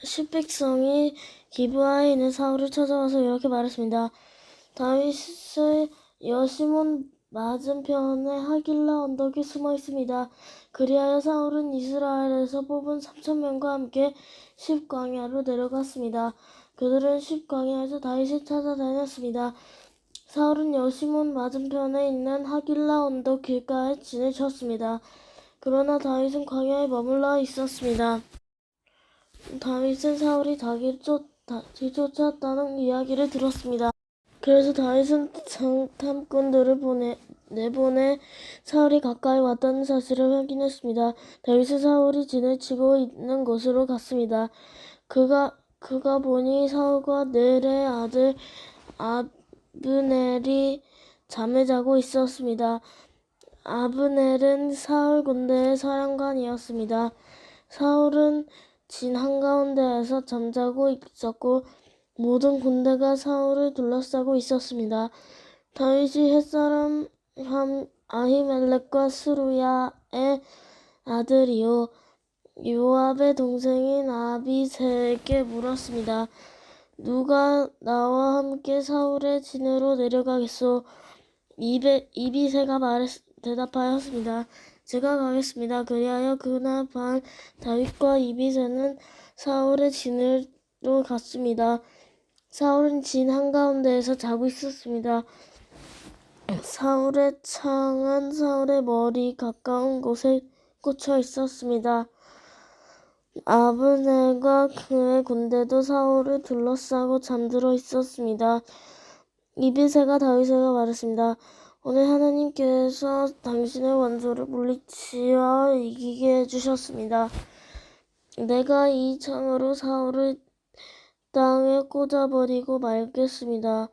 십백성이 기브아에 있는 사울을 찾아와서 이렇게 말했습니다. 다윗의 여시몬 맞은편에 하길라 언덕에 숨어 있습니다. 그리하여 사울은 이스라엘에서 뽑은 3,000명과 함께 십광야로 내려갔습니다. 그들은 십광야에서 다윗을 찾아다녔습니다. 사울은 여시몬 맞은편에 있는 하길라 언덕 길가에 진을 쳤습니다. 그러나 다윗은 광야에 머물러 있었습니다. 다윗은 사울이 뒤쫓았다는 이야기를 들었습니다. 그래서 다윗은 탐꾼들을 내보내 사울이 가까이 왔다는 사실을 확인했습니다. 다윗은 사울이 진을 치고 있는 곳으로 갔습니다. 그가 보니 사울과 넬의 아들 아브넬이 잠을 자고 있었습니다. 아브넬은 사울 군대의 사령관이었습니다. 사울은 진 한가운데에서 잠자고 있었고 모든 군대가 사울을 둘러싸고 있었습니다. 다윗이 햇사람 아히멜렉과 스루야의 아들이요 요압의 동생인 아비새에게 물었습니다. 누가 나와 함께 사울의 진으로 내려가겠소? 이비새가 대답하였습니다. 제가 가겠습니다. 그리하여 그날 밤 다윗과 이비새는 사울의 진으로 갔습니다. 사울은 진 한가운데에서 자고 있었습니다. 사울의 창은 사울의 머리 가까운 곳에 꽂혀 있었습니다. 아브넬과 그의 군대도 사울을 둘러싸고 잠들어 있었습니다. 이비새가 다윗에게 말했습니다. 오늘 하나님께서 당신의 원수를 물리치어 이기게 해주셨습니다. 내가 이 창으로 사울을 땅에 꽂아버리고 말겠습니다.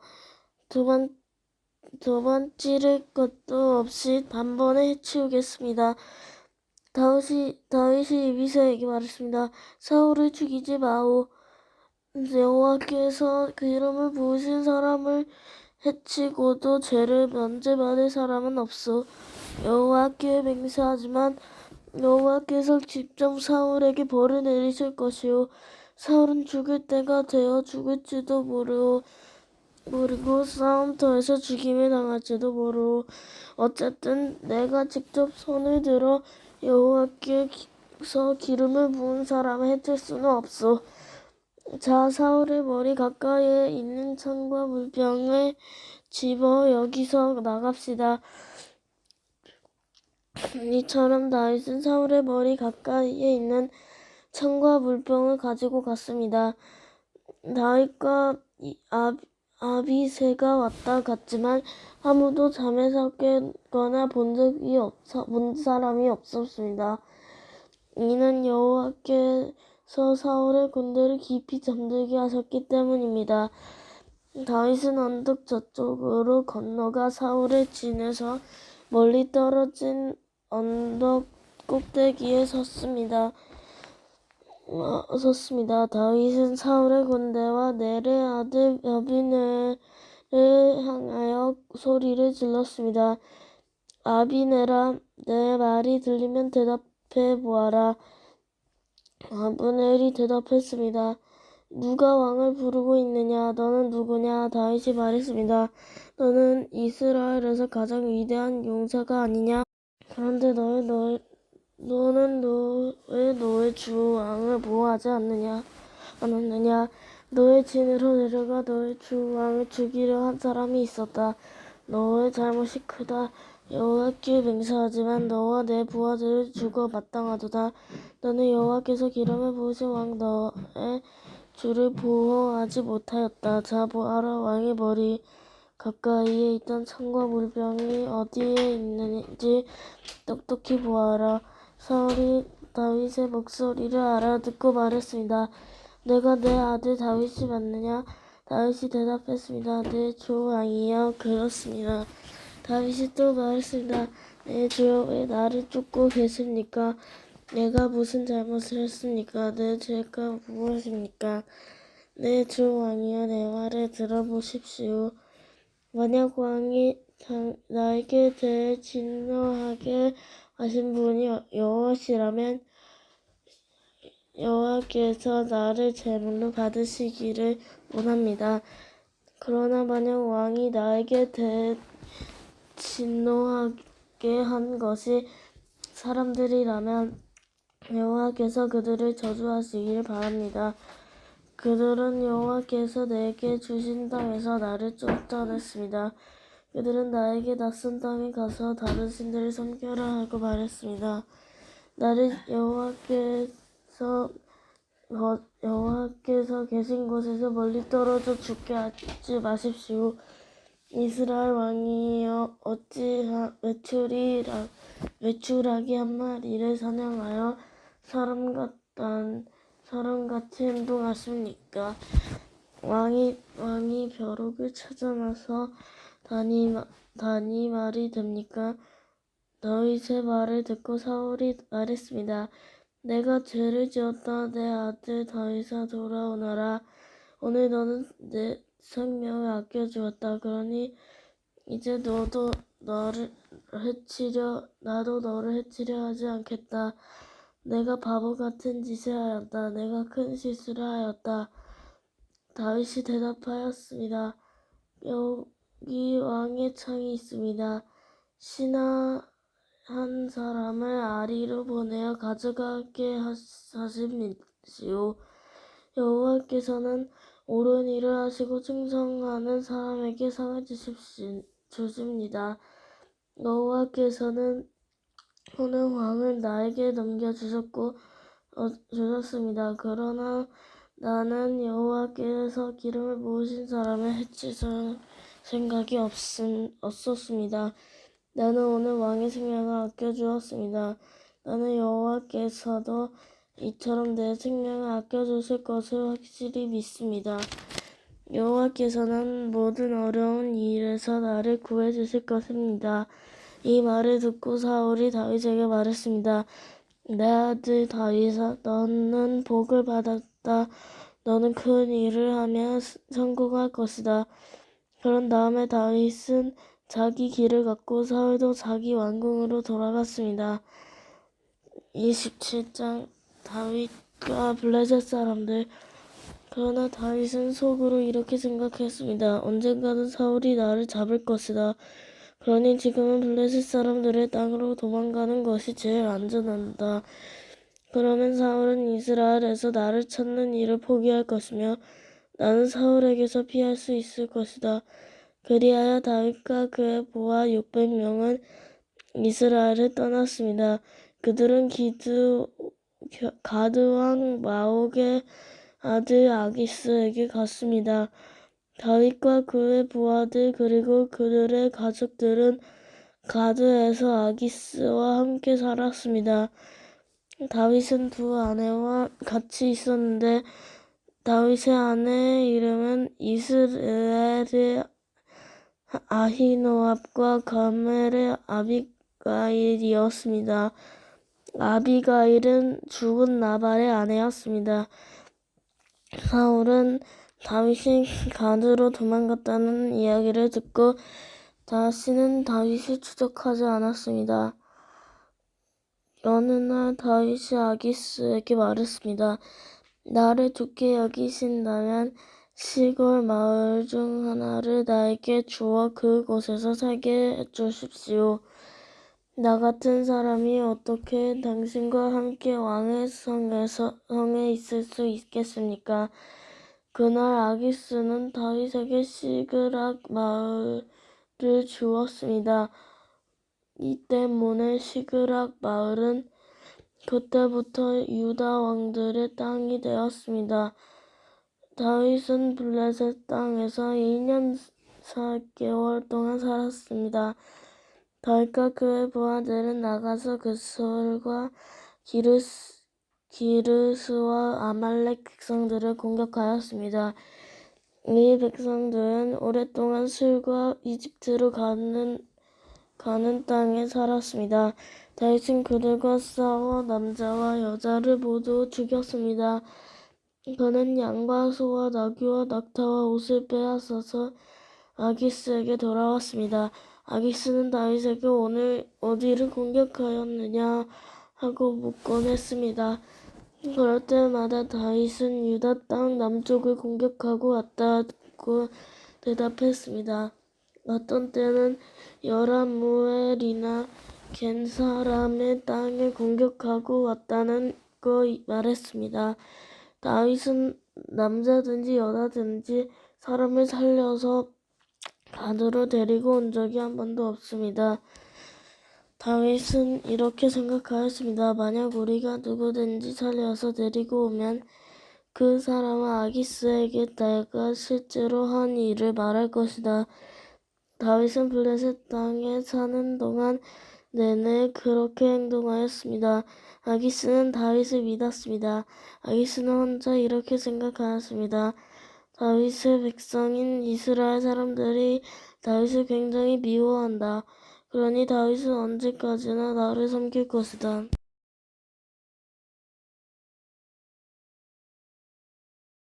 두 번 찌를 것도 없이 단번에 해치우겠습니다. 다윗이 이비새에게 말했습니다. 사울을 죽이지 마오. 여호와께서 그 이름을 부으신 사람을 해치고도 죄를 면제받을 사람은 없소. 여호와께 맹세하지만 여호와께서 직접 사울에게 벌을 내리실 것이요 사울은 죽을 때가 되어 죽을지도 모르고 싸움터에서 죽임을 당할지도 모르고 어쨌든 내가 직접 손을 들어 여호와께서 기름을 부은 사람을 해칠 수는 없소. 자, 사울의 머리 가까이에 있는 창과 물병을 집어 여기서 나갑시다. 이처럼 다윗은 사울의 머리 가까이에 있는 창과 물병을 가지고 갔습니다. 다윗과 아비새가 왔다 갔지만 아무도 잠에서 깨거나 본 사람이 없었습니다. 이는 여호와께서 사울의 군대를 깊이 잠들게 하셨기 때문입니다. 다윗은 언덕 저쪽으로 건너가 사울의 진에서 멀리 떨어진 언덕 꼭대기에 섰습니다. 다윗은 사울의 군대와 넬의 아들 아비넬을 향하여 소리를 질렀습니다. 아비넬아, 내 말이 들리면 대답해 보아라. 아브넬이 대답했습니다. 누가 왕을 부르고 있느냐? 너는 누구냐? 다윗이 말했습니다. 너는 이스라엘에서 가장 위대한 용사가 아니냐? 그런데 너는 너의 주 왕을 보호하지 않았느냐? 너의 진으로 내려가 너의 주 왕을 죽이려 한 사람이 있었다. 너의 잘못이 크다. 여호와께 맹세하지만 너와 내 부하들을 죽어 마땅하도다. 너는 여호와께서 기름을 부으신 왕 너의 주를 보호하지 못하였다. 자, 보아라. 왕의 머리 가까이에 있던 창과 물병이 어디에 있는지 똑똑히 보아라. 사울이 다윗의 목소리를 알아듣고 말했습니다. 내가 내 아들 다윗이 맞느냐? 다윗이 대답했습니다. 네, 주 왕이여, 그렇습니다. 다윗이 또 말했습니다. 네, 주여, 왜 나를 쫓고 계십니까? 내가 무슨 잘못을 했습니까? 내 죄가 무엇입니까? 네, 주 왕이여, 내 말을 들어보십시오. 만약 왕이 나에게 대해 진노하게 하신 분이 여호와시라면 여호와께서 나를 제물로 받으시기를 원합니다. 그러나 만약 왕이 나에게 진노하게 한 것이 사람들이라면 여호와께서 그들을 저주하시길 바랍니다. 그들은 여호와께서 내게 주신 땅에서 나를 쫓아냈습니다. 그들은 나에게 낯선 땅에 가서 다른 신들을 섬겨라 하고 말했습니다. 나를 여호와께서 계신 곳에서 멀리 떨어져 죽게 하지 마십시오. 이스라엘 왕이여, 어찌 외출하기 한 마리를 사냥하여 사람같이 행동하십니까? 왕이 벼룩을 찾아 나서 다니 말이 됩니까? 다윗의 말을 듣고 사울이 말했습니다. 내가 죄를 지었다. 내 아들 다윗아, 돌아오너라. 오늘 너는 내 생명을 아껴주었다. 그러니 이제 나도 너를 해치려 하지 않겠다. 내가 바보 같은 짓을 하였다. 내가 큰 실수를 하였다. 다윗이 대답하였습니다. 여기 왕의 창이 있습니다. 신하 한 사람을 아리로 보내어 가져가게 하십시오. 여호와께서는 옳은 일을 하시고 충성하는 사람에게 상을 주십니다. 여호와께서는 오늘 왕을 나에게 넘겨주셨습니다. 그러나 나는 여호와께서 기름을 부으신 사람을 해칠 생각이 없었습니다. 나는 오늘 왕의 생명을 아껴주었습니다. 나는 여호와께서도 이처럼 내 생명을 아껴주실 것을 확실히 믿습니다. 여호와께서는 모든 어려운 일에서 나를 구해주실 것입니다. 이 말을 듣고 사울이 다윗에게 말했습니다. 내 아들 다윗아, 너는 복을 받았다. 너는 큰 일을 하며 성공할 것이다. 그런 다음에 다윗은 자기 길을 갔고 사울도 자기 왕궁으로 돌아갔습니다. 27장 다윗과 블레셋 사람들. 그러나 다윗은 속으로 이렇게 생각했습니다. 언젠가는 사울이 나를 잡을 것이다. 그러니 지금은 블레셋 사람들의 땅으로 도망가는 것이 제일 안전하다. 그러면 사울은 이스라엘에서 나를 찾는 일을 포기할 것이며 나는 사울에게서 피할 수 있을 것이다. 그리하여 다윗과 그의 부하 600명은 이스라엘을 떠났습니다. 그들은 가드왕 마옥의 아들 아기스에게 갔습니다. 다윗과 그의 부하들 그리고 그들의 가족들은 가드에서 아기스와 함께 살았습니다. 다윗은 두 아내와 같이 있었는데 다윗의 아내의 이름은 이스라엘의 아히노압과 가멜의 아비가일이었습니다. 아비가일은 죽은 나발의 아내였습니다. 사울은 다윗이 가드로 도망갔다는 이야기를 듣고 다시는 다윗을 추적하지 않았습니다. 어느 날 다윗이 아기스에게 말했습니다. 나를 좋게 여기신다면 시골 마을 중 하나를 나에게 주어 그곳에서 살게 해주십시오. 나 같은 사람이 어떻게 당신과 함께 왕의 성에 있을 수 있겠습니까? 그날 아기스는 다윗에게 시그락 마을을 주었습니다. 이 때문에 시그락 마을은 그때부터 유다 왕들의 땅이 되었습니다. 다윗은 블레셋 땅에서 2년 4개월 동안 살았습니다. 다윗과 그의 부하들은 나가서 그솔과 기르스와 아말렉 백성들을 공격하였습니다. 이 백성들은 오랫동안 술과 이집트로 가는 땅에 살았습니다. 다윗은 그들과 싸워 남자와 여자를 모두 죽였습니다. 그는 양과 소와 나귀와 낙타와 옷을 빼앗아서 아기스에게 돌아왔습니다. 아기스는 다윗에게 오늘 어디를 공격하였느냐 하고 묻곤 했습니다. 그럴 때마다 다윗은 유다 땅 남쪽을 공격하고 왔다고 대답했습니다. 어떤 때는 여라무엘이나 겐 사람의 땅을 공격하고 왔다는 거 말했습니다. 다윗은 남자든지 여자든지 사람을 살려서 간으로 데리고 온 적이 한 번도 없습니다. 다윗은 이렇게 생각하였습니다. 만약 우리가 누구든지 살려서 데리고 오면 그 사람은 아기스에게 내가 실제로 한 일을 말할 것이다. 다윗은 블레셋 땅에 사는 동안 내내 그렇게 행동하였습니다. 아기스는 다윗을 믿었습니다. 아기스는 혼자 이렇게 생각하였습니다. 다윗의 백성인 이스라엘 사람들이 다윗을 굉장히 미워한다. 그러니 다윗은 언제까지나 나를 섬길 것이다.